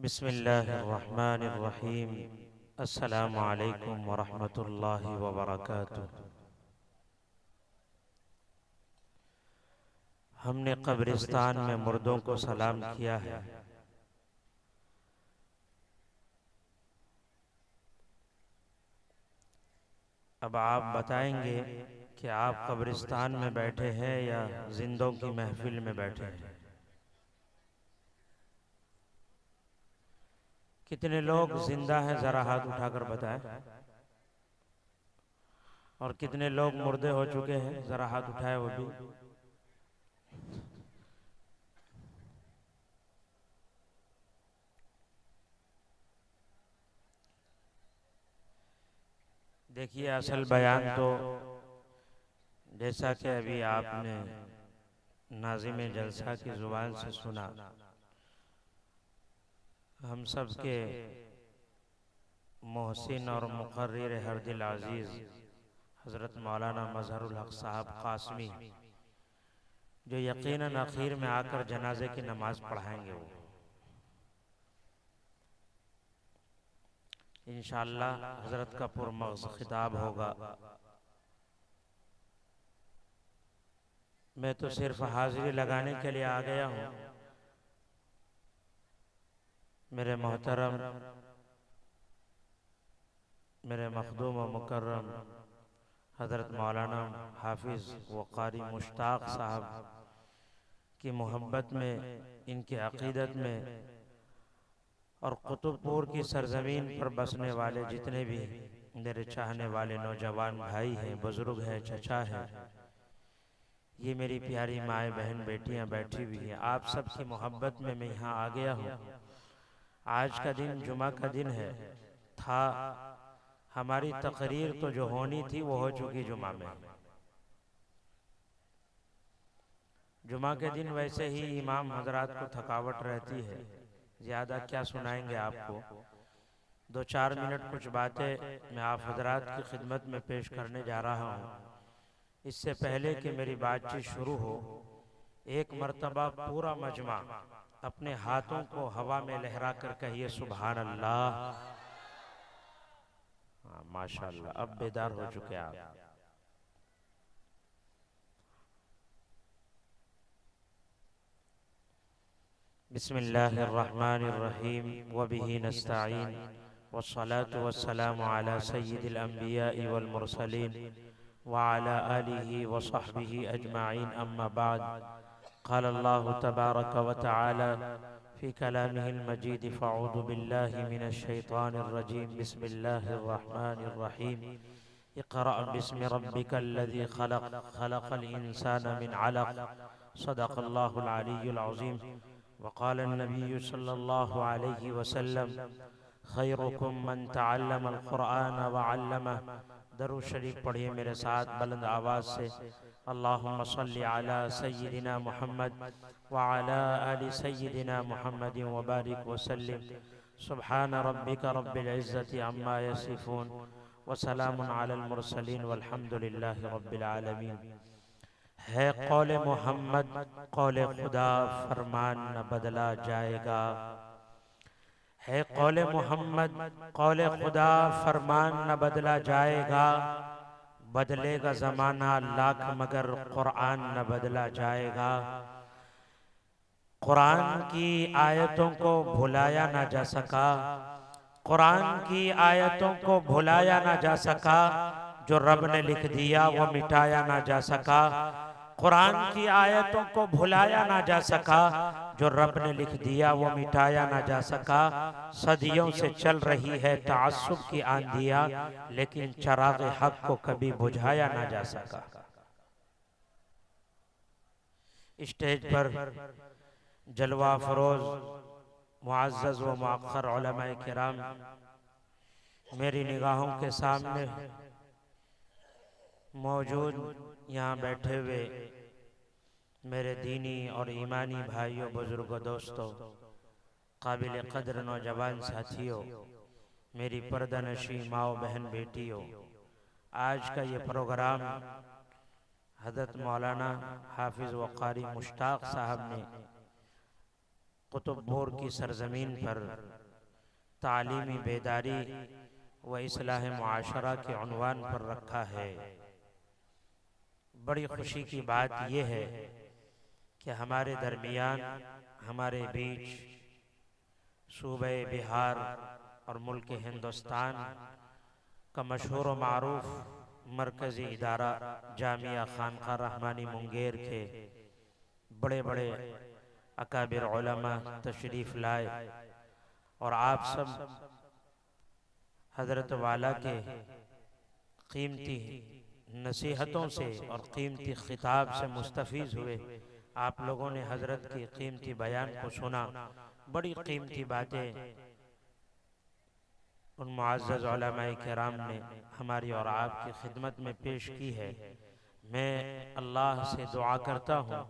बिस्मिल्लाहिर्रहमानिर्रहीम। अस्सलामु अलैकुम वरहमतुल्लाहि वबरकातुह। हमने कब्रिस्तान में मुर्दों को सलाम किया है। अब आप बताएंगे कि आप कब्रिस्तान में बैठे हैं या जिंदों की महफिल में बैठे हैं। कितने लोग जिंदा हैं, जरा हाथ उठाकर बताएं। और कितने लोग मुर्दे हो चुके हैं, जरा हाथ उठाए वो भी। देखिए, असल बयान तो जैसा कि अभी आपने नाज़िम जलसा की जुबान से सुना, हम सब के मोहसिन और मुकर्रिर हरदिल अजीज़ हज़रत मौलाना मज़हरुल हक़ साहब कासमी, जो यकीनन आखिर में आकर जनाजे की नमाज़ पढ़ाएंगे, वो इंशाअल्लाह हज़रत का पुरमग़्ज़ खिताब होगा। मैं तो सिर्फ हाजिरी लगाने के लिए आ गया हूँ। मेरे मोहतरम, मेरे मखदूम व मुकर्रम हज़रत मौलाना हाफिज़ व क़ारी मुश्ताक़ साहब की मोहब्बत में, इनकी अक़ीदत में और कुतुबपुर की सरज़मीन पर बसने वाले जितने भी मेरे चाहने वाले नौजवान भाई हैं, बुज़ुर्ग हैं, चचा हैं, ये मेरी प्यारी माएँ, बहन, बेटियाँ बैठी हुई हैं, आप सब की मोहब्बत में मैं यहाँ आ गया हूँ। आज का दिन जुमा का दिन है। था हमारी तकरीर तो जो होनी थी वो हो चुकी जुमा में। जुमा के दिन वैसे ही इमाम हजरात को थकावट रहती है, ज़्यादा क्या सुनाएंगे आपको। 2-4 मिनट कुछ बातें मैं आप हजरात की खिदमत में पेश करने जा रहा हूँ। इससे पहले कि मेरी बातचीत शुरू हो, एक मर्तबा पूरा मजमा अपने हाथों को हवा में लहरा कर कहिए सुभान अल्लाह। हाँ, माशाअल्लाह, अब बेदार हो चुके आप। बिस्मिल्लाहिर्रहमानिर्रहीम व बिही नस्तईन वस्सलातु वस्सलामु अला सय्यिदिल अंबिया'i वल मुरसलीन व अला आलिहि व सहबिहि अजमाइन, अम्मा बाद। क़ाल अल्लाहु तबारक व तआला फ़ी कलामिहिल मजीद फ़अऊज़ु बिल्लाहि मिनश शैतानिर रजीम। बिस्मिल्लाहिर्रहमानिर रहीम। इक़रा बिस्मि रब्बिकल्लज़ी ख़लक़, ख़लक़ल इंसाना मिन अलक़, सदक़ल्लाहुल अलिय्युल अज़ीम। वक़ाल नबी सल्लल्लाहु अलैहि वसल्लम खैरुकुम मन तअल्लमल क़ुरआन व अल्लमह। दरूद शरीफ पढ़िए मेरे साथ बुलंद आवाज़ से। अल्लाहुम्मा सल्लि अला सय्यिदिना मुहम्मद व अला आलि सय्यिदिना मुहम्मदिन व बारिक व सल्लिम। सुब्हान रब्बिका रब्बिल इज़्ज़ति अम्मा यसिफून व सलामुन अलल मुरसलीन वल्हम्दुलिल्लाहि रब्बिल आलमीन। है कौले मोहम्मद कौले खुदा, फरमान न बदला जाएगा। है कौले मोहम्मद कौले खुदा, फरमान न बदला जाएगा। बदलेगा ज़माना लाख मगर कुरान न बदला जाएगा। कुरान की आयतों को भुलाया ना जा सका, कुरान की आयतों को भुलाया ना जा सका। जो रब ने लिख दिया वो मिटाया ना जा सका। कुरान की आयतों को भुलाया ना जा सका। जो रब ने लिख दिया वो मिटाया ना जा सका। सदियों से चल रही है ताअस्सुब की आंधियां, लेकिन चराग़ हक को कभी बुझाया ना जा सका। स्टेज पर जलवा फरोज मुअज़्ज़ज़ व मुअक्कर उलमाए किराम मेरी निगाहों के सामने मौजूद, यहाँ बैठे हुए मेरे दीनी और ईमानी भाइयों, बुजुर्गों, दोस्तों, काबिल कदर नौजवान साथियों, मेरी पर्दानशी माओ, बहन, बेटियों, आज का ये प्रोग्राम हज़रत मौलाना हाफिज़ व क़ारी मुश्ताक़ साहब ने कुतुबपुर की सरजमीन पर तालीमी बेदारी व इस्लाह मुआशरा के उन्वान पर रखा है। बड़ी खुशी की बात यह है कि हमारे दरमियान, हमारे बीच सूबे बिहार और मुल्क हिंदुस्तान का मशहूर व मारूफ मरकज़ी इदारा जामिया खानका रहमानी मुंगेर के बड़े बड़े अकाबिर उलमा तशरीफ़ लाए और आप सब हज़रत वाला के कीमती नसीहतों से और कीमती खिताब से मुस्तफ़ीज़ हुए। आप लोगों ने हज़रत की कीमती बयान को सुना। बड़ी कीमती बातें उन मुअज़्ज़ज़ उलमाए किराम ने हमारी और आपकी खिदमत में पेश की है। मैं अल्लाह से दुआ करता हूँ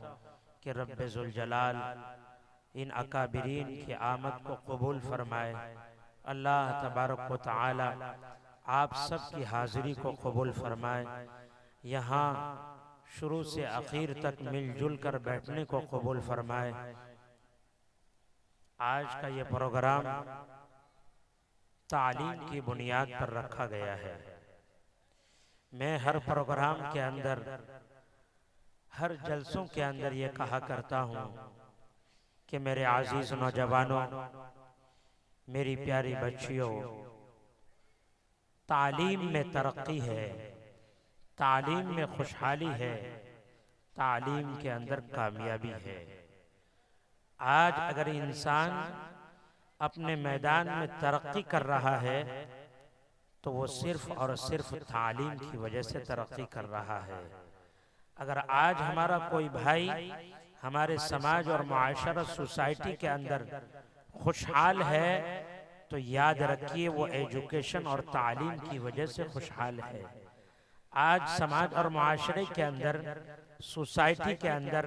कि रब्बे ज़ुल जलाल इन अकाबिरीन की आमद को कबूल फरमाए। अल्लाह तबारक व तआला आप सब की हाज़िरी को कबूल फरमाए। यहाँ शुरू से आखिर तक मिलजुल कर बैठने को कबूल फरमाए। आज का ये प्रोग्राम तालीम की बुनियाद पर रखा गया है। मैं हर प्रोग्राम के अंदर, हर जलसों के अंदर ये कहा करता हूँ कि मेरे आजीज नौजवानों, मेरी प्यारी बच्चियों, तालीम में तरक्की है, तालीम में खुशहाली है, तालीम के अंदर कामयाबी है। आज अगर इंसान अपने मैदान में तरक्की कर रहा है तो वो सिर्फ और सिर्फ तालीम की वजह से तरक्की कर रहा है। अगर आज हमारा कोई भाई हमारे समाज और मुआशरा सोसाइटी के अंदर खुशहाल है तो याद रखिए वो एजुकेशन और तालीम की वजह से खुशहाल है। आज समाज और मुआशरे के अंदर, सोसाइटी के अंदर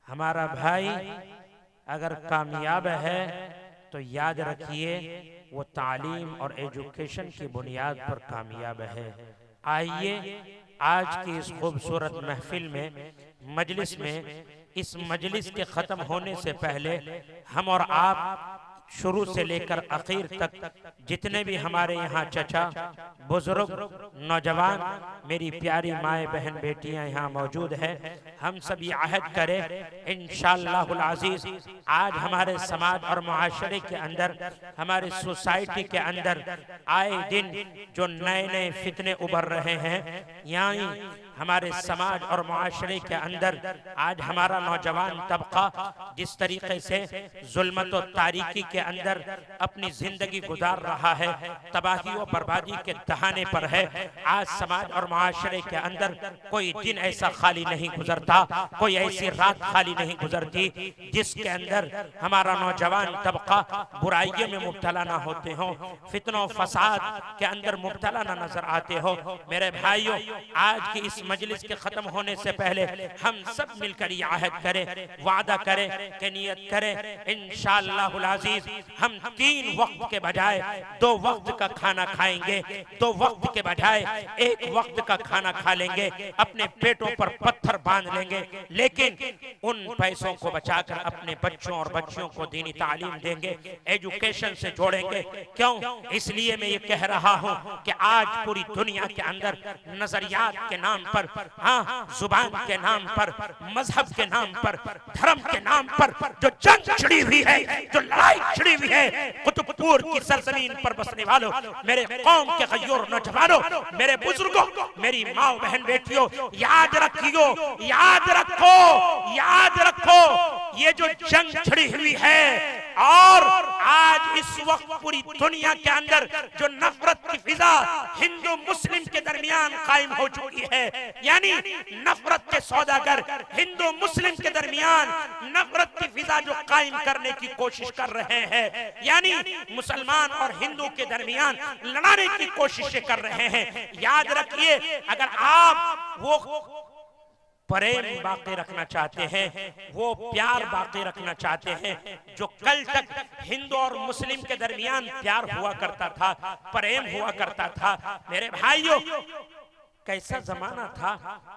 हमारा भाई अगर कामयाब है तो याद रखिए वो तालीम और एजुकेशन की बुनियाद पर कामयाब है। आइए आज की इस खूबसूरत महफिल में, मजलिस में, इस मजलिस के ख़त्म होने से पहले हम और आप शुरू से लेकर आखिर तक जितने भी हमारे यहाँ चचा, बुजुर्ग, नौजवान, मेरी प्यारी माए बहन बेटियां यहाँ मौजूद हैं, हम सब ये अहद करें इंशाअल्लाहुल अज़ीज़ आज हमारे समाज और मुआशरे के अंदर, हमारे सोसाइटी के अंदर आए दिन जो नए नए फितने उभर रहे हैं, यानी हमारे समाज और मुआशरे के अंदर आज हमारा नौजवान तबका जिस तरीके से जुल्मत और तारीकी के अंदर अपनी जिंदगी गुजार रहा है, तबाही और बर्बादी के दहाने पर है। आज समाज और मुआशरे के अंदर कोई दिन ऐसा खाली नहीं गुजरता, कोई ऐसी रात खाली नहीं गुजरती जिसके अंदर हमारा नौजवान तबका बुराइयों में मुब्तला ना होते हो, फितनों फसाद के अंदर मुब्तला ना नजर आते हो। मेरे भाइयों, आज की इस मजलिस के खत्म होने से पहले हम सब मिलकर ये आहद करें, वादा करें कि नियत करें इंशाअल्लाहुल अज़ीज़ हम 3 वक्त के बजाय 2 वक्त का खाना खाएंगे, 2 वक्त के बजाय 1 वक्त का खाना खा लेंगे, अपने पेटों पर पत्थर बांध लेंगे, लेकिन उन पैसों को बचाकर अपने बच्चों और बच्चियों को दीनी तालीम देंगे, एजुकेशन से जोड़ेंगे। क्यों? इसलिए मैं ये कह रहा हूँ कि आज पूरी दुनिया के अंदर नजरियात के नाम पर, हाँ, जुबान के नाम पर, मजहब के नाम पर, धर्म के नाम पर जो जंग छिड़ी हुई है, जो लड़ाई छिड़ी हुई है, कुतुबपुर की सरजमीन पर बसने वालों, मेरे कौम के गयूर नौजवानों, मेरे बुजुर्गों, मेरी माँ बहन बेटियों, याद रखियो, याद रखो, याद रखो, ये जो जंग छिड़ी हुई है और आज इस वक्त पूरी दुनिया के अंदर जो नफरत की फिजा हिंदू मुस्लिम के दरमियान कायम हो चुकी है, यानी नफरत के सौदागर हिंदू मुस्लिम के दरमियान नफरत की फिजा जो कायम करने की कोशिश कर रहे हैं, यानी मुसलमान और हिंदू के दरमियान लड़ाने की कोशिशें कर रहे हैं। याद रखिए, अगर आप वो प्रेम बाकी रखना चाहते हैं, वो प्यार बाकी रखना चाहते हैं जो कल तक हिंदू और मुस्लिम के दरमियान प्यार हुआ करता था, प्रेम हुआ करता था, मेरे भाइयों कैसा जमाना था,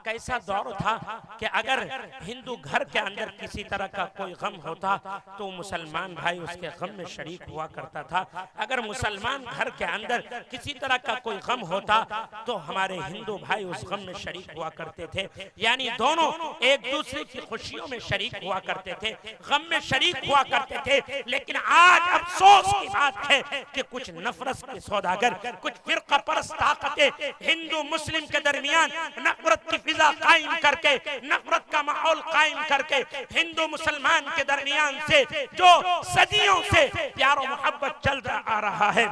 कैसा दौर था कि अगर हिंदू घर के अंदर किसी तरह का कोई गम होता तो मुसलमान भाई उसके गम में शरीक हुआ करता था। अगर मुसलमान घर के अंदर किसी तरह का कोई गम होता तो हमारे हिंदू भाई उस गम में शरीक हुआ करते थे। यानी दोनों एक दूसरे की खुशियों में शरीक हुआ करते थे, गम में शरीक हुआ करते थे। लेकिन आज अफसोस की बात है कि कुछ नफरत के सौदागर, कुछ फिरका परस्त ताकतें हिंदू मुस्लिम के दरमियान नफरत की फिजा कायम करके, नफरत का माहौल कायम करके हिंदू मुसलमान के दरमियान से जो सदियों से प्यार और मोहब्बत चल आ रहा है,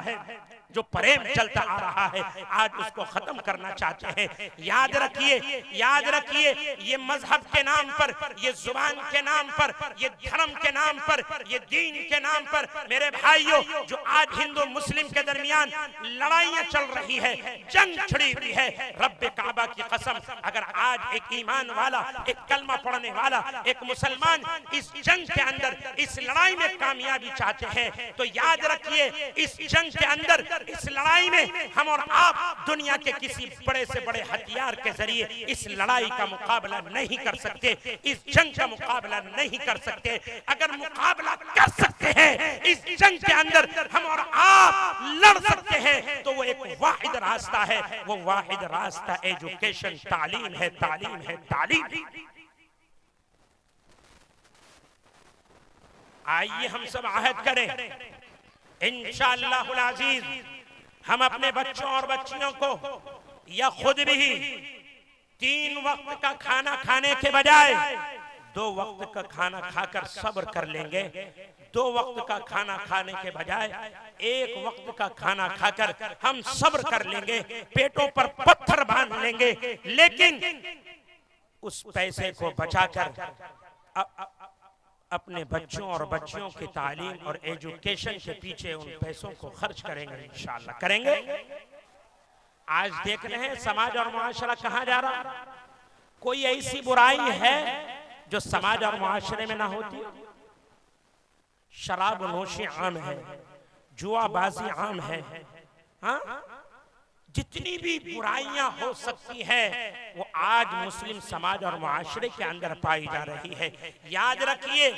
जो प्रेम चलता आ रहा है, आज उसको खत्म करना चाहते हैं। याद रखिए, याद रखिए, ये मजहब के नाम पर, ये जुबान के नाम पर, ये धर्म के नाम पर, ये दीन के नाम पर मेरे भाइयों जो आज हिंदू मुस्लिम के दरमियान लड़ाइयां चल रही है, जंग छिड़ी हुई है, रब्बे काबा की कसम अगर आज एक ईमान वाला, एक कलमा पढ़ने वाला, एक मुसलमान इस जंग के अंदर, इस लड़ाई में कामयाबी चाहते हैं तो याद रखिए इस जंग के अंदर, इस लड़ाई में हम और आप दुनिया के किसी बड़े से बड़े हथियार के जरिए इस लड़ाई का मुकाबला नहीं कर सकते, इस जंग का मुकाबला नहीं कर सकते। अगर मुकाबला कर सकते हैं इस जंग के अंदर, हम और आप लड़ सकते हैं तो वो एक वाहिद रास्ता है, वो वाहिद रास्ता एजुकेशन, तालीम है, तालीम है, तालीम। आइए हम सब आहद करें इंशाअल्लाहुल अजीज हम अपने बच्चों और बच्चियों को या खुद भी 3 वक्त का खाना खाने के बजाय 2 वक्त का खाना खाकर सब्र कर लेंगे। 2 वक्त का खाना खाने के बजाय 1 वक्त का खाना खाकर हम सब्र कर लेंगे, पेटों पर पत्थर बांध लेंगे, लेकिन उस पैसे को बचाकर अपने बच्चों और बच्चियों की तालीम और एजुकेशन के पीछे उन पैसों को खर्च करेंगे, इंशाअल्लाह करेंगे। आज देख रहे हैं समाज और मुआशरा कहाँ जा रहा। कोई ऐसी बुराई है जो समाज और मुआशरे में ना होती? शराब नोशी आम है, जुआबाजी आम है, हाँ? जितनी भी बुराइयां हो सकती है वो आज मुस्लिम समाज और मुआशरे के अंदर पाई जा रही है। याद रखिए,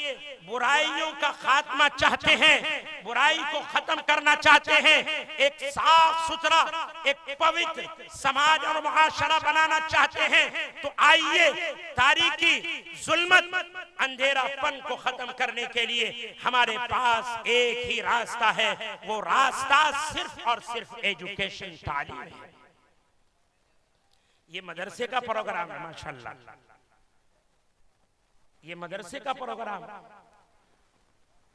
बुराइयों का खात्मा चाहते हैं, बुराई को खत्म करना चाहते हैं, एक साफ सुथरा, एक पवित्र समाज और मुआशरा बनाना चाहते हैं तो आइए तारीकी, जुल्मत, अंधेरापन को खत्म करने के लिए हमारे पास एक ही रास्ता है, वो रास्ता सिर्फ और सिर्फ एजुकेशन, तालीम है। ये मदरसे का प्रोग्राम है, माशाअल्लाह, ये मदरसे का प्रोग्राम।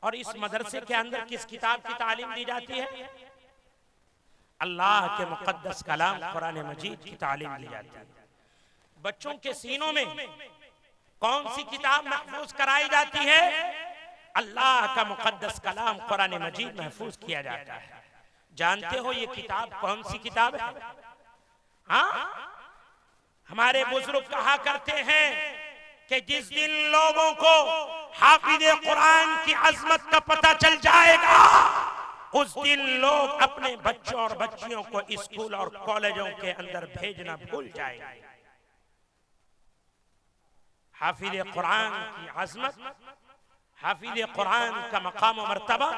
और इस मदरसे के अंदर किस किताब की तालीम दी जाती है? अल्लाह के मुकद्दस कलाम कुरान मजीद की तालीम दी जाती है। बच्चों के सीनों में कौन सी किताब महफूज कराई जाती है? अल्लाह का मुकद्दस कलाम कुरान मजीद महफूज किया जाता है। जानते हो ये किताब कौन सी किताब है? हाँ, हमारे बुजुर्ग कहा करते हैं कि जिस दिन लोगों को हाफिज़े कुरान की अजमत का पता चल जाएगा उस दिन लोग अपने बच्चों और बच्चियों को स्कूल और कॉलेजों के अंदर भेजना भूल जाएंगे। हाफिज़े कुरान की अजमत, हाफिज़े कुरान का मकाम और मर्तबा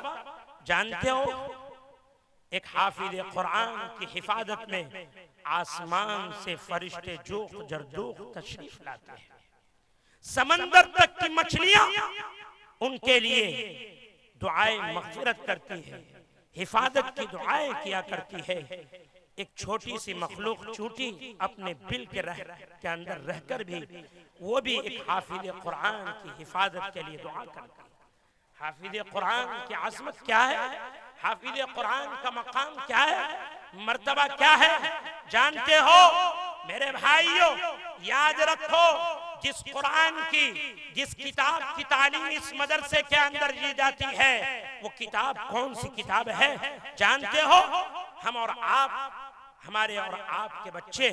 जानते हो? एक हाफिज़े कुरान की हिफाजत में आसमान से फरिश्ते जोख जरदोख तशरीफ लाते हैं, समंदर तक की मछलियां उनके लिए दुआएं मग़फ़िरत करती है, हिफाजत की दुआएं किया करती है। एक छोटी सी मखलूक चूंटी अपने बिल के अंदर रहकर भी वो भी एक हाफिज़े कुरान की हिफाजत के लिए दुआ करती है। हाफिज़े कुरान की अज़मत क्या है? हाफिज़े कुरान का मकाम क्या है? मर्तबा क्या है? जानते हो मेरे भाइयों? याद रखो, जिस कुरान की, जिस किताब की तालीम इस मदरसे के अंदर दी जाती है वो किताब कौन सी किताब है? जानते हो? हम और आप हमारे और आपके बच्चे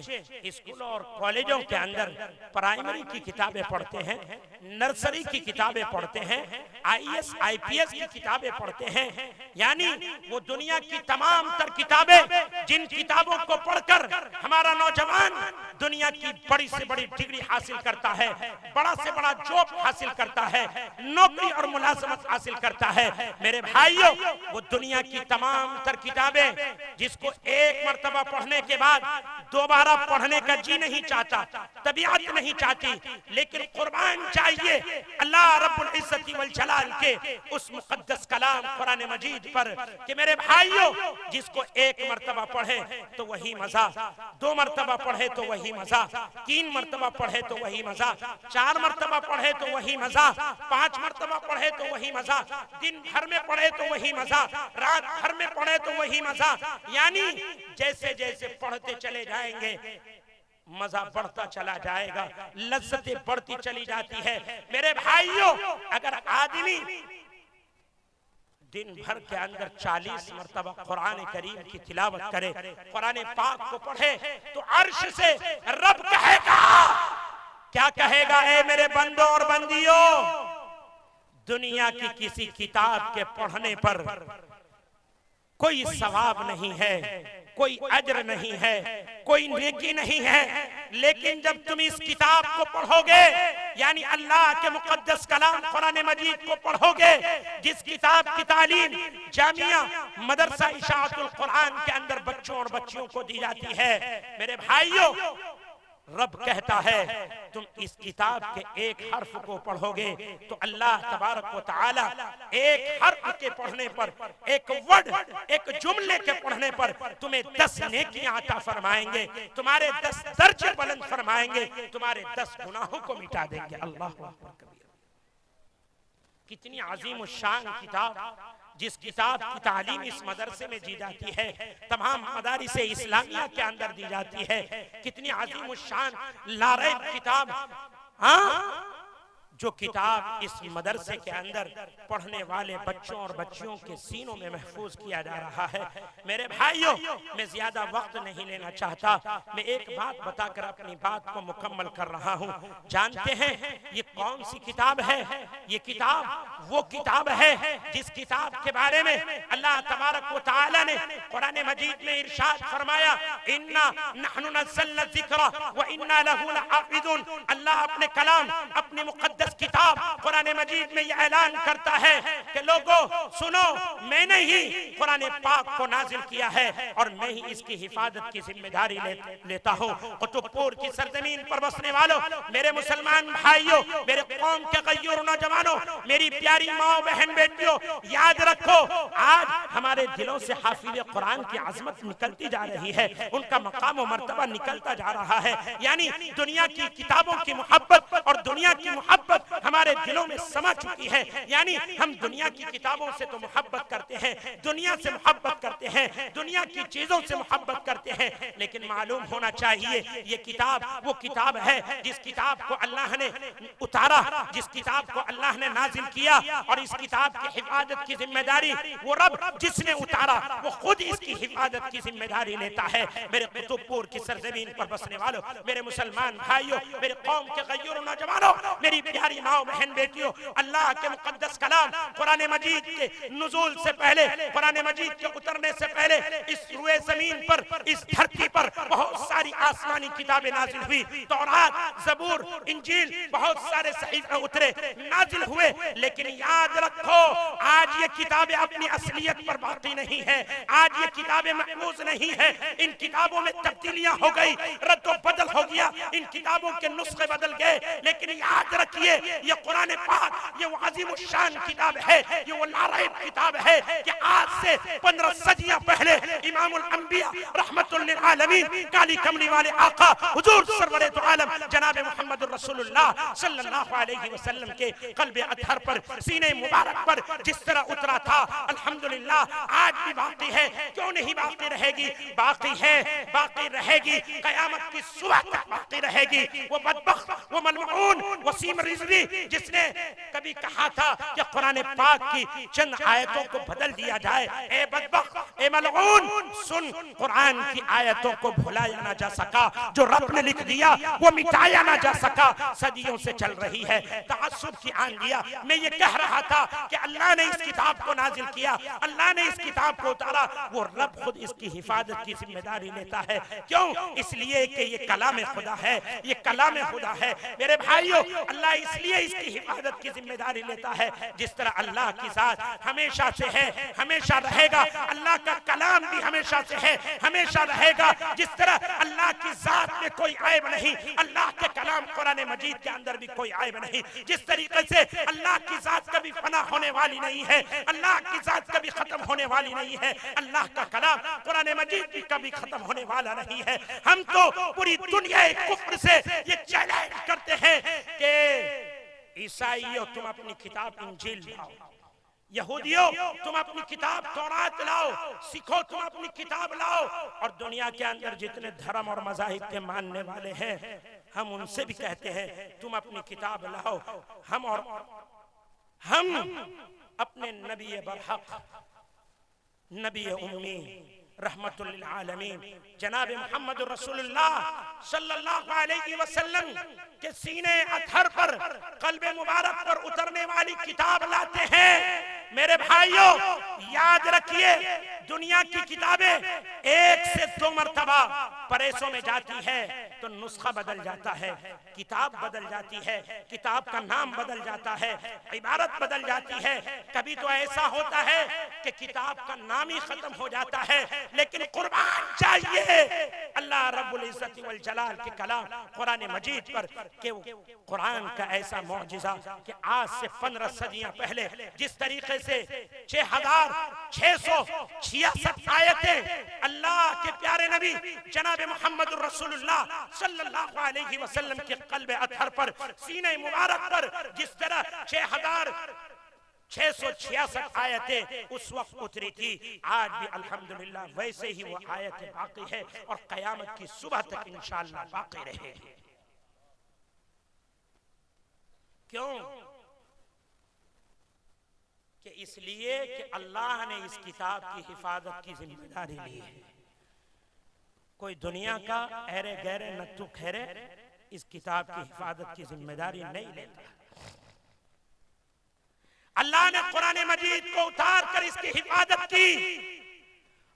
स्कूलों और कॉलेजों के अंदर प्राइमरी की किताबें पढ़ते हैं, नर्सरी की किताबें पढ़ते हैं, आईएएस आईपीएस की किताबें पढ़ते हैं, यानी वो दुनिया की तमाम तर किताबें जिन किताबों को पढ़कर हमारा नौजवान दुनिया की बड़ी से बड़ी डिग्री हासिल करता है, बड़ा से बड़ा जॉब हासिल करता है, नौकरी और मुलाजमत हासिल करता है। मेरे भाइयों, वो दुनिया की तमाम तर किताबें जिसको एक मर्तबा पढ़ने के बाद दोबारा पढ़ने का जी नहीं चाहता, तबीयत नहीं चाहती, लेकिन कुर्बान चाहिए अल्लाह रब्बुल इज्जति वल जलाल के उस मुकद्दस कलाम कुरान मजीद पर कि मेरे भाइयों, जिसको एक मर्तबा पढ़े तो वही मजा, दो मर्तबा पढ़े तो वही मजा, तीन मर्तबा पढ़े तो वही मजा, चार मर्तबा पढ़े तो वही मजा, पांच मर्तबा पढ़े तो वही मजा, दिन भर में पढ़े तो वही मजा, रात भर में पढ़े तो वही मजा। यानी जैसे जैसे पढ़ते चले जाएंगे मजा बढ़ता चला जाएगा, लज्जतें बढ़ती चली जाती है। मेरे भाइयों, अगर आदमी दिन भर के अंदर 40 मर्तबा कुरान करीम की तिलावत करे, कुरान पाक को पढ़े, तो अर्श से रब कहेगा, क्या कहेगा? ए मेरे बंदों और बंदियों, दुनिया की किसी किताब के पढ़ने पर कोई सवाब नहीं है, कोई अज्र नहीं है, कोई नेकी नहीं है, लेकिन जब तुम इस किताब को पढ़ोगे, यानी अल्लाह के मुकद्दस कलाम कुरान मजीद को पढ़ोगे, जिस किताब की तालीम जामिया मदरसा इशाअतुल कुरान के अंदर बच्चों और बच्चियों को दी जाती है, मेरे भाइयों, रब कहता है तुम इस किताब के एक हर्फ को पढ़ोगे तो अल्लाह तबारक व तआला एक हर्फ के पढ़ने पर, एक वर्ड, एक जुमले के पढ़ने पर तुम्हें 10 नेकियां अता फरमाएंगे, तुम्हारे 10 दर्जे बुलंद फरमाएंगे, तुम्हारे 10 गुनाहों को मिटा देंगे। अल्लाह अकबर कबीर। कितनी अजीम शान किताब, जिस किताब की तालीम इस मदरसे में दी जाती है, तमाम मदारिस इस्लामिया के अंदर दी जाती है। कितनी अजीम शान लारैब किताब, हाँ, जो किताब इस मदरसे के अंदर पढ़ने वाले बच्चों और बच्चियों के सीनों में महफूज किया जा रहा है। मेरे भाइयों, मैं ज्यादा वक्त नहीं लेना चाहता, मैं एक बात बताकर अपनी बात को मुकम्मल कर रहा हूँ। जानते हैं ये कौन सी किताब है? ये किताब वो किताब है जिस किताब के बारे में अल्लाह तबारक व तआला ने कुरान मजीद में इरशाद फरमाया, इन्ना नहनु नज़्ज़लना ज़िक्रा व इन्ना लहू लहाफ़िज़ून। अल्लाह अपने कलाम, अपनी मुक़द्दस किताब कुरान मजीद में यह ऐलान करता है कि लोगों सुनो, मैंने ही कुरान पाक को नाजिल किया है और मैं ही इसकी हिफाजत की जिम्मेदारी लेता हूँ। कुतुबपुर की सरजमीन पर बसने वालों, मेरे मुसलमान भाइयों, मेरे कौम के गय्यूर नौजवानों, मेरी प्यारी माँ बहन बेटियों, याद रखो, आज हमारे दिलों से हाफिज कुरान की अजमत निकलती जा रही है, उनका मकाम और मर्तबा निकलता जा रहा है। यानी दुनिया की किताबों की मोहब्बत और दुनिया की मोहब्बत हमारे दिलों में समा चुकी है। यानी हम दुनिया की किताबों से तो मोहब्बत करते हैं, दुनिया से मोहब्बत करते हैं, दुनिया की चीजों से मोहब्बत करते हैं, लेकिन मालूम होना चाहिए ये किताब वो किताब है जिस किताब को अल्लाह ने उतारा, जिस किताब को अल्लाह ने नाजिल किया, और इस किताब की हिफाजत की जिम्मेदारी वो रब जिसने उतारा वो खुद इसकी हिफाजत की जिम्मेदारी लेता है। मेरे कुतुबपुर की सरजमीन पर बसने वालों, मेरे मुसलमान भाइयों, मेरे कौम के गय्यूर नौजवानों, मेरी प्यारी माँ बहन बेटियों, अल्लाह के मुकद्दस कलाम कुरान मजीद के नुज़ूल से पहले, कुरान मजीद के उतरने से पहले इस रुए जमीन पर, इस धरती पर बहुत सारी आसमानी किताबें नाजिल हुई। तौरात, ज़बूर, इंजील, बहुत सारे सहीफे उतरे, नाजिल हुए, लेकिन याद रखो आज ये किताबें अपनी असलियत पर बाकी नहीं है, आज ये किताबें महफूज नहीं है। इन किताबों में तब्दीलियां हो गई, रद्द बदल हो गया, इन किताबों के नुस्खे बदल गए, लेकिन याद रखिए ये कुरान पाक, ये वो अजीम शान किताब है, ये वो लारैब किताब है कि आज से 15 सदियां पहले इमामुल अंबिया रहमतुल लिल आलमीन, काली कमली वाले आका हुजूर सरवरे दो आलम जनाब मोहम्मद रसूलुल्लाह सल्लल्लाहु अलैहि वसल्लम के कल्बे अतहर पर, सीने मुबारक पर जिस तरह उतरा था, अल्हम्दुलिल्लाह आज भी बाकी है। क्यों नहीं बाकी रहेगी? बाकी है, बाकी रहेगी, कयामत की सुबह तक बाकी रहेगी। वो बदबख्त, वो मलऊन वसीम रिज़ मिस्री जिसने कभी कहा था कि कुरान पाक की चंद आयतों को बदल दिया जाए, ए बदबख्त, ए मलऊन, सुन, कुरान की आयतों को भुलाया ना जा सका, जो रब ने लिख दिया वो मिटाया ना जा सका, सदियों से चल रही है। तअस्सुब की आंधियां, मैं ये कह रहा था कि अल्लाह ने इस किताब को नाजिल किया, अल्लाह ने इस किताब को उतारा, वो रब खुद इसकी हिफाजत की जिम्मेदारी लेता है। क्यों? इसलिए कि ये कलाम खुदा है, ये कलाम खुदा है। मेरे भाइयों, अल्लाह इसलिए इसकी हिफाजत की जिम्मेदारी लेता है। जिस तरह अल्लाह की जात हमेशा से है, हमेशा रहेगा, अल्लाह का कलाम भी हमेशा से है, हमेशा रहेगा। जिस तरह अल्लाह की जात में कोई ऐब नहीं, अल्लाह के कलाम कुरान मजीद के अंदर भी कोई ऐब नहीं। जिस तरीके से अल्लाह की जात कभी फना होने वाली नहीं है, अल्लाह की जात कभी खत्म होने वाली नहीं है, अल्लाह का कलाम कुरान मजीद भी कभी खत्म होने वाला नहीं है। हम तो पूरी दुनिया कुफ्र से ये चैलेंज करते हैं कि ईसाइयों तुम अपनी किताब इंजील लाओ, यहूदियों तुम अपनी किताब तौरात लाओ, सिखो तुम अपनी किताब लाओ, और दुनिया के अंदर जितने धर्म और मज़ाहिब के मानने वाले हैं हम उनसे भी कहते हैं तुम अपनी किताब लाओ। हम अपने नबी बरहक, नबी उम्मी, रहमतुल लिल आलमीन जनाब मोहम्मद रसूलुल्लाह सल्लल्लाहु अलैहि वसल्लम के सीने अतहर पर, कल्बे मुबारक पर उतरने वाली किताब लाते हैं। मेरे भाइयों, याद रखिए, दुनिया की किताबें एक से दो मर्तबा प्रेसों में जाती है तो नुस्खा बदल जाता है, किताब बदल जाती है, किताब का नाम बदल जाता है, इबारत बदल जाती है। कभी तो ऐसा होता है कि किताब का नाम ही खत्म हो जाता है, लेकिन कुर्बान चाहिए अल्लाह रब्बुल इज्जत वल जलाल के कलाम कुरान मजीद पर कि कुरान का ऐसा मौजिज़ा कि आज से 15 सदियां पहले जिस तरीके से 6666 आयतें अल्लाह के प्यारे नबी जनाब मोहम्मद रसूलुल्लाह सल्लल्लाहु अलैहि वसल्लम के कल्बे अतहर पर, सीने मुबारक पर जिस तरह 6666 आयतें उस वक्त उतरी थी, आज भी अल्हम्दुलिल्लाह वैसे ही वो आयतें बाकी है और कयामत की सुबह तक इंशाअल्लाह बाकी रहेगी। क्यों? कि इसलिए कि अल्लाह ने इस किताब की हिफाजत की जिम्मेदारी ली है। कोई दुनिया का ऐरे गैरे नत्तू खैरे इस किताब की हिफाजत की जिम्मेदारी नहीं लेता। अल्लाह ने कुरान मजीद को उतार कर इसकी हिफाजत की।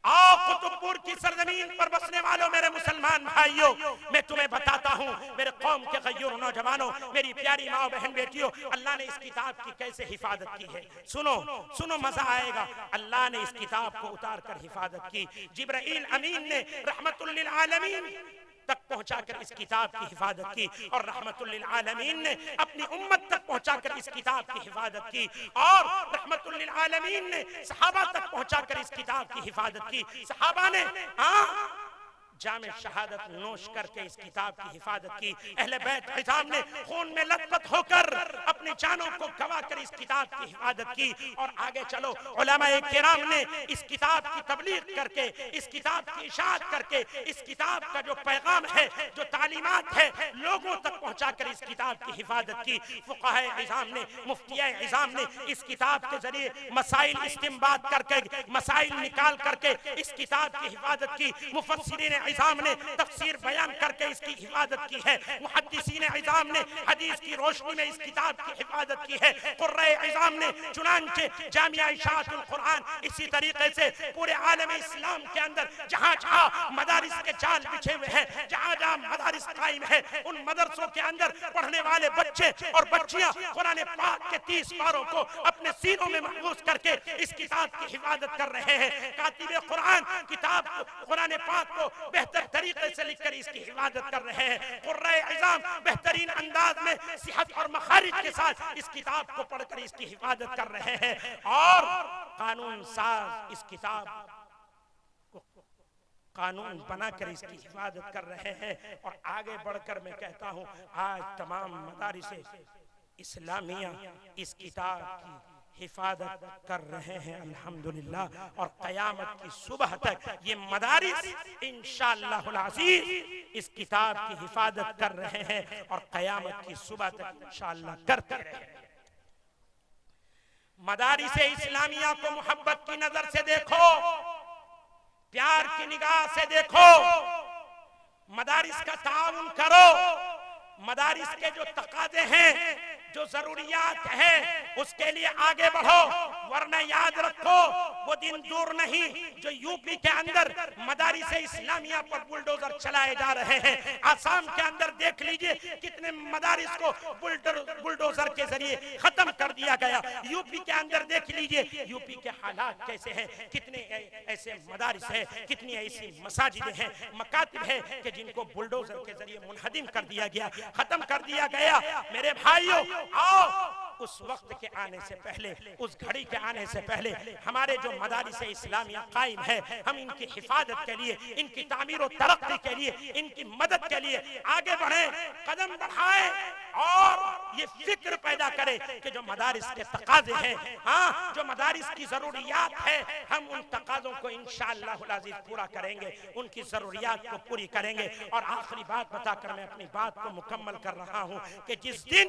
आओ कुतुबपुर की सरजमीन पर बसने वालों, मेरे मुसलमान भाइयों, मैं तुम्हें बताता हूँ, मेरे कौम के गय्यूर नौजवानों, मेरी प्यारी माँ बहन बेटियों, अल्लाह ने इस किताब की कैसे हिफाजत की है। सुनो सुनो, मजा आएगा। अल्लाह ने इस किताब को उतार कर हिफाजत की। जिब्राइल अमीन ने रहमतुल लिल आलमीन तक पहुंचाकर इस किताब की हिफाजत की, और रहमतुल लिल आलमीन ने अपनी उम्मत तक पहुंचाकर इस किताब की हिफाजत की, और रहमतुल लिल आलमीन ने सहाबा तक पहुंचाकर इस किताब की हिफाजत की। सहाबा ने जामे शहादत नोश करके इस किताब की हिफाजत की। अहले बैत इज़ाम ने खून में लथपथ होकर अपनी जानों को गवा कर इस किताब की हिफाजत की। और आगे चलो, उलमाए किराम ने इस किताब की तबलीग करके, इस किताब की इशाअत करके, इस किताब का जो पैगाम है, जो तालीमात है, लोगों तक पहुंचाकर इस किताब की हिफाजत की। फुक़हाए इज़ाम ने, मुफ्तियाए इज़ाम ने इस किताब के जरिए मसाइल इस्तिंबात करके, मसाइल निकाल करके इस किताब की हिफाजत की। मुफस्सिरीन इज़ाम ने तफसीर बयान करके इसकी हिफाजत की है। मुहद्दिसीन इज़ाम ने हदीस की रोशनी में इस किताब की हिफाजत की है। कुर्राए इज़ाम ने चुनांचे जामिया इशाअतुल कुरान, इसी तरीके से पूरे आलम इस्लाम के अंदर जहाँ जहाँ मदारिस के जाल बिछे हुए हैं, जहाँ जहाँ मदारिस कायम है, उन मदरसों के अंदर पढ़ने वाले बच्चे और बच्चियाँ कुरान पाक के 30 पारों को अपने सीनों में महफूज करके इस किताब की हिफाजत कर रहे हैं। कातिब कुरान किताब कुरान पाक को बेहतर तरीके से लिखकर इसकी हिफाजत कर रहे हैं। कुर्राए इज़ाम बेहतरीन अंदाज में सिहत और मखारिज के साथ इस किताब को पढ़कर इसकी हिफाजत कर रहे हैं, और कानून साज इस किताब को कानून बनाकर इसकी हिफाजत कर रहे हैं। और आगे बढ़कर मैं कहता हूँ, आज तमाम मदारिस इस्लामिया इस किताब की हिफाजत कर रहे हैं अल्हम्दुलिल्लाह, और क़यामत की सुबह तक ये मदारिस इंशाअल्लाहुल अज़ीज़ इस किताब की हिफाजत कर रहे हैं और क़यामत की सुबह तक इंशाअल्लाह करते रहेंगे। मदारिस इस्लामिया को मोहब्बत की नजर से देखो, प्यार की निगाह से देखो, मदारिस का ताउन करो, मदारिस के जो तकाजे हैं, जो जरूरियात है, उसके लिए आगे बढ़ो, वरना याद रखो वो दिन दूर नहीं जो यूपी के अंदर मदारिस इस्लामिया पर बुलडोजर चलाए जा रहे हैं। आसाम के अंदर देख लीजिए कितने मदारिस को बुलडोजर के जरिए खत्म कर दिया गया। यूपी के अंदर देख लीजिए यूपी के हालात कैसे हैं, कितने ऐसे मदारिस हैं, कितनी ऐसी मसाजिदें हैं, मकातिब है कि जिनको बुलडोजर के जरिए मुनहदिम कर दिया गया, खत्म कर दिया गया। मेरे भाइयों, आओ उस वक्त के आने से पहले, उस घड़ी के आने से पहले हमारे जो मदारिस इस्लामिया कायम है, हम इनकी हिफाजत के लिए, इनकी तामीर और तरक्की के लिए, इनकी मदद के लिए आगे बढ़े, कदम बढ़ाएं और ये फिक्र पैदा करे कि जो मदारिस के तकाजे हैं, हाँ, जो मदारिस की जरूरियात है, हम उन तकाजों को इंशाअल्लाहुल अज़ीज़ पूरा करेंगे, उनकी जरूरियात को पूरी करेंगे। और आखिरी बात बताकर मैं अपनी बात को मुकम्मल कर रहा हूँ कि जिस दिन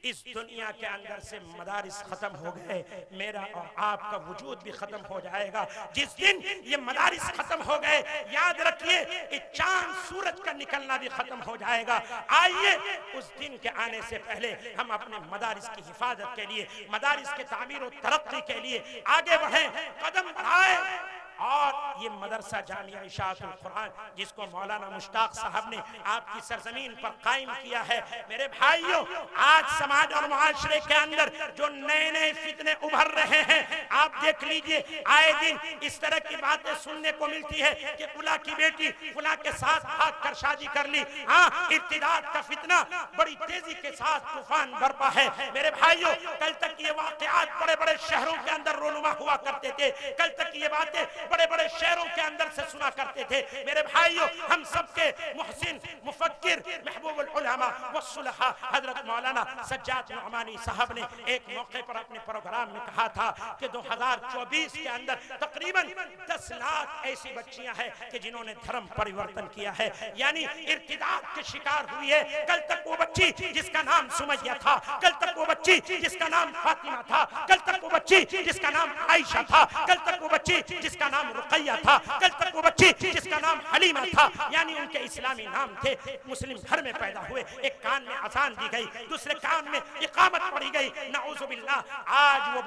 इस दुनिया के अंदर से मदारिस खत्म हो गए, मेरा और आपका वजूद भी खत्म हो जाएगा। जिस दिन ये मदारिस खत्म हो गए, याद रखिए इस चांद सूरज का निकलना भी खत्म हो जाएगा। आइए उस दिन के आने से पहले हम अपने मदारिस की हिफाजत के लिए, मदारिस के तामीर और तरक्की के लिए आगे बढ़े, कदम बढ़ाएं। और ये मदरसा जामिया इशाअतुल कुरान जिसको मौलाना मुश्ताक साहब ने आपकी सरजमीन पर कायम किया है, मेरे भाइयों, आज समाज और मुआशरे के अंदर जो नए नए फितने उभर रहे हैं, आप देख लीजिए, आए दिन इस तरह की बातें सुनने को मिलती है कि फुला की बेटी फुला के साथ भाग कर शादी कर ली। हाँ, इर्तिदाद का फितना बड़ी तेजी के साथ तूफान बरपा है। मेरे भाइयों, कल तक ये वाकयात बड़े बड़े शहरों के अंदर रोनुमा हुआ करते थे, कल तक ये बातें बड़े बड़े शहरों के अंदर से सुना करते थे। मेरे भाइयों, हम सबके मुहसिन, मुफक्किर, महबूबुल उलमा व सुलहा हजरत मौलाना सज्जाद नुअमानी साहब ने एक मौके पर अपने प्रोग्राम में कहा था कि 2024 के अंदर तकरीबन 10 लाख ऐसी बच्चियां हैं कि जिन्होंने धर्म परिवर्तन किया है, यानी इर्तिदाद के शिकार हुई है। कल तक वो बच्ची जिसका नाम सुमैया था, कल तक वो बच्ची जिसका नाम फातिमा था, कल तक वो बच्ची जिसका नाम आयशा था, कल तक वो बच्ची जिसका नाम रुकैया था, कल तक वो बच्ची जिसका नाम हलीमा था, यानी उनके इस्लामी नाम थे। मुस्लिम घर में पैदा हुए, एक कान में अजान दी गई, दूसरे कान में इकामत पढ़ी गई, नाउजुबिल्लाह। आज वो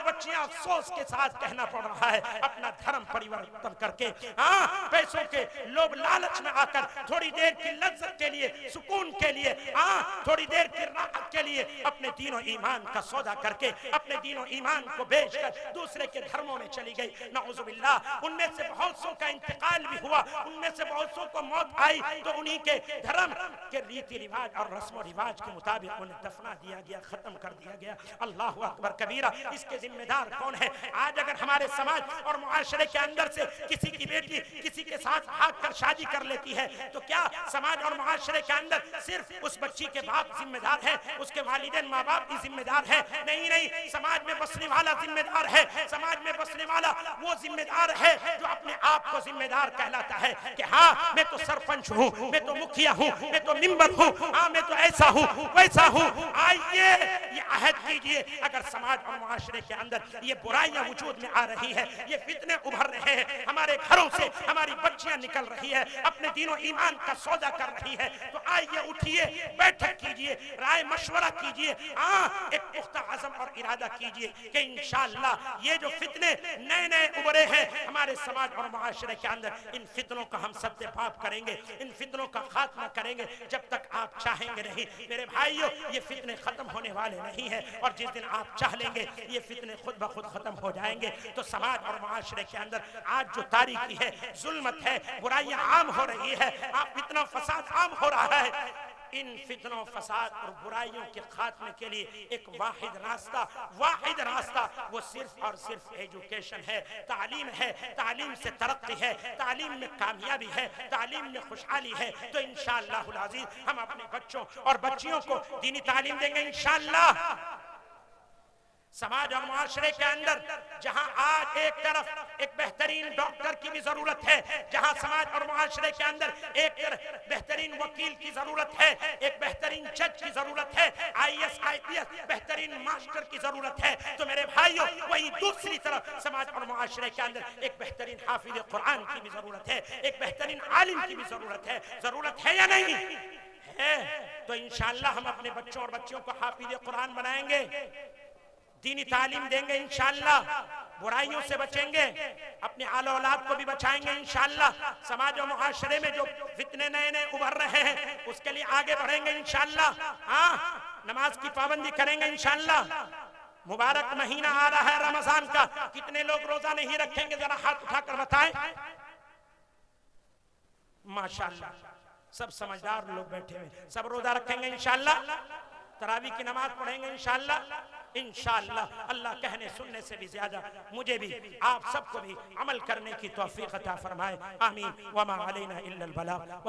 बच्चियां अफसोस के साथ कहना पड़ रहा है, अपना धर्म परिवर्तन करके, हाँ, पैसों के लोभ लालच में आकर, थोड़ी देर की लज्जत के लिए, सुकून के लिए, हाँ, थोड़ी देर की राहत के लिए अपने दीन और ईमान का सौदा करके, अपने दीन और ईमान को बेचकर दूसरे के धर्मों में चली गई, नाउजुबिल्लाह। उनमें से बहुत सौ का इंतकाल भी हुआ, उनमें से बहुत सौ को मौत आई, तो उन्हीं के धर्म के रीति रिवाज और रस्म रिवाज के मुताबिक उन्हें दफना दिया गया, खत्म कर दिया गया। अल्लाहु अकबर कबीरा। इसके जिम्मेदार कौन है? आज अगर हमारे समाज और मुआशरे के अंदर से किसी की बेटी किसी के साथ भाग कर शादी कर लेती है, तो क्या समाज और मुआशरे के अंदर सिर्फ उस बच्ची के बाप जिम्मेदार है, उसके वालिदैन माँ बाप भी जिम्मेदार है? नहीं नहीं, समाज में बसने वाला जिम्मेदार है। समाज में बसने वाला वो जिम्मेदार है जो अपने आप को जिम्मेदार कहलाता है कि हाँ, मैं तो सरपंच हूँ, मैं तो मुखिया हूँ, मैं तो मेंबर हूँ, हाँ, मैं तो ऐसा हूँ, वैसा हूँ। आइए ये अहद कीजिए, अगर समाज और मुआशरे के अंदर ये बुराइयां वजूद में आ रही है, ये फितने उभर रहे हैं, हमारे घरों से हमारी बच्चियां निकल रही है, अपने दीनों ईमान का सौदा कर रही है, तो आइए उठिए, बैठक कीजिए, राय मशवरा कीजिए, हाँ, एक पुख्ता अज़म और इरादा कीजिए कि इंशाअल्लाह ये जो फितने नए नए उभरे हैं हमारे समाज और मुआशरे के अंदर, इन फितनों का हम सद्देबाप करेंगे, इन फितनों का खात्मा करेंगे जब तक आप चाहेंगे नहीं। मेरे भाइयों, ये फितने खत्म होने वाले नहीं है, और जिस दिन आप चाह लेंगे ये फितने खुद ब खुद खत्म हो जाएंगे। तो समाज और मुआशरे के अंदर आज जो तारीकी है, जुल्मत है, बुराइयां आम हो रही है, आप इतना फसाद आम हो रहा है, इन फितनों फसाद और बुराइयों के खात्मे के लिए एक वाहिद रास्ता वो सिर्फ और सिर्फ एजुकेशन है, तालीम है। तालीम से तरक्की है, तालीम में कामयाबी है, तालीम में खुशहाली है। तो इंशाअल्लाहुल अज़ीज़ हम अपने बच्चों और बच्चियों को दीनी तालीम देंगे इंशाअल्लाह। समाज और मुआशरे के अंदर जहां आज एक तरफ एक बेहतरीन डॉक्टर की भी जरूरत है, जहां समाज और मुआशरे के अंदर एक तरफ बेहतरीन वकील की जरूरत है, एक बेहतरीन जज की जरूरत है, IAS IPS बेहतरीन मास्टर की जरूरत है, तो मेरे भाइयों वही दूसरी तरफ समाज और मुआशरे के अंदर एक बेहतरीन हाफिज कुरान की भी जरूरत है, एक बेहतरीन आलिम की भी जरूरत है या नहीं है? तो इंशाअल्लाह हम अपने बच्चों और बच्चियों को हाफिज कुरान बनाएंगे, दीनी तालीम देंगे इंशाअल्लाह, बुराइयों से बचेंगे, अपने आलो औलाद को भी बचाएंगे इंशाअल्लाह। समाज और मुआशरे में जो फितने नए उभर रहे हैं उसके लिए आगे बढ़ेंगे इंशाअल्लाह। हाँ, नमाज की पाबंदी करेंगे इंशाअल्लाह। मुबारक महीना आ रहा है रमजान का, कितने लोग रोजा नहीं रखेंगे जरा हाथ उठाकर बताएं। माशाअल्लाह सब समझदार लोग बैठे हुए, सब रोजा रखेंगे इंशाअल्लाह, तरावी की नमाज पढ़ेंगे इंशाअल्लाह। इंशाअल्लाह अल्लाह कहने सुनने से भी ज्यादा मुझे भी आप सबको भी अमल करने की तौफीक अता फरमाए। आमीन। वमा अलैना इल्लल बलाग।